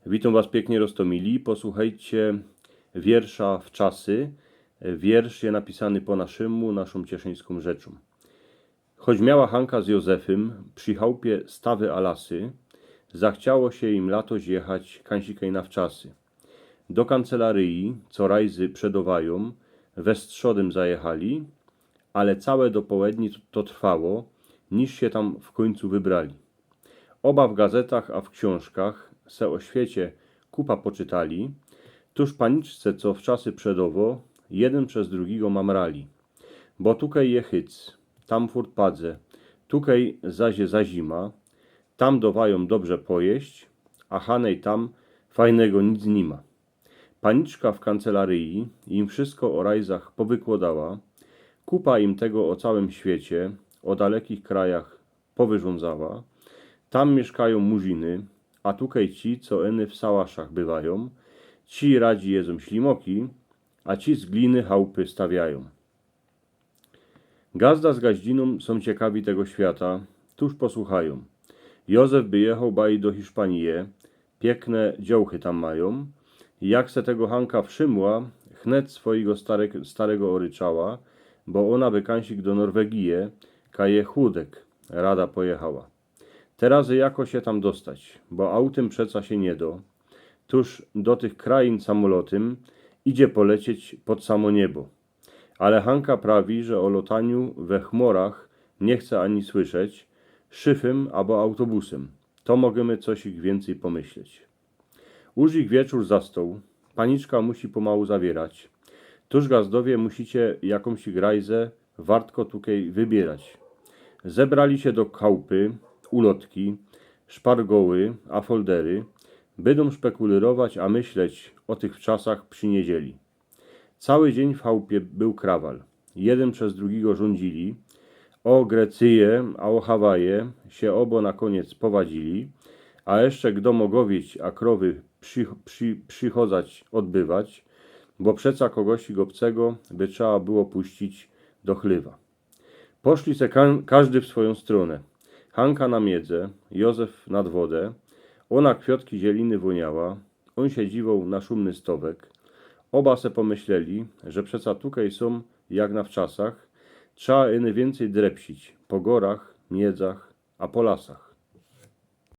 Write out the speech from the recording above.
Witam Was pięknie, Rostomili. Posłuchajcie wiersza w czasy. Wiersz jest napisany po naszemu, naszą cieszyńską rzeczą. Choć miała Hanka z Józefem przy chałupie stawy alasy, zachciało się im lato zjechać kansikej na wczasy. Do kancelarii, co rajzy przedowają, we strzodem zajechali, ale całe do połedni to trwało, niż się tam w końcu wybrali. Oba w gazetach, a w książkach se o świecie kupa poczytali, tuż paniczce, co w czasy przedowo, jeden przez drugiego mamrali. Bo tukej je hyc, tam furt padze, tukej zazie za zima, tam dowają dobrze pojeść, a hanej tam fajnego nic nie ma. Paniczka w kancelarii im wszystko o rajzach powykładała, kupa im tego o całym świecie, o dalekich krajach powyrządzała. Tam mieszkają murziny, a tukej ci, co eny w sałaszach bywają, ci radzi jedzą ślimoki, a ci z gliny chałupy stawiają. Gazda z gaździną są ciekawi tego świata, tuż posłuchają. Józef by jechał baj do Hiszpanii, piękne dziołchy tam mają. Jak se tego Hanka wszymła, chnet swojego starego oryczała, bo ona by kansik do Norwegii, kaje chłódek, rada pojechała. Teraz jako się tam dostać, bo autem przeca się nie do. Tuż do tych krain samolotem idzie polecieć pod samo niebo. Ale Hanka prawi, że o lotaniu we chmurach nie chce ani słyszeć, szyfem albo autobusem. To możemy coś ich więcej pomyśleć. Już ich wieczór zastał, paniczka musi pomału zawierać. Tuż gazdowie musicie jakąś grajzę wartko tukej wybierać. Zebrali się do chałupy, ulotki, szpargoły, a foldery, będą szpekulować, a myśleć o tych czasach przy niedzieli. Cały dzień w chałupie był krawal. Jeden przez drugiego rządzili. O Grecyję, a o Hawaje się obo na koniec powadzili, a jeszcze kto mogowieć, a krowy przychodzać odbywać, bo przeca kogoś obcego by trzeba było puścić do chlywa. Poszli se każdy w swoją stronę. Hanka na miedzę, Józef nad wodę, ona kwiotki zieliny woniała, on się dziwał na szumny stowek. Oba se pomyśleli, że przeca tukej są jak na wczasach, trzeba iny więcej drepsić po gorach, miedzach, a po lasach.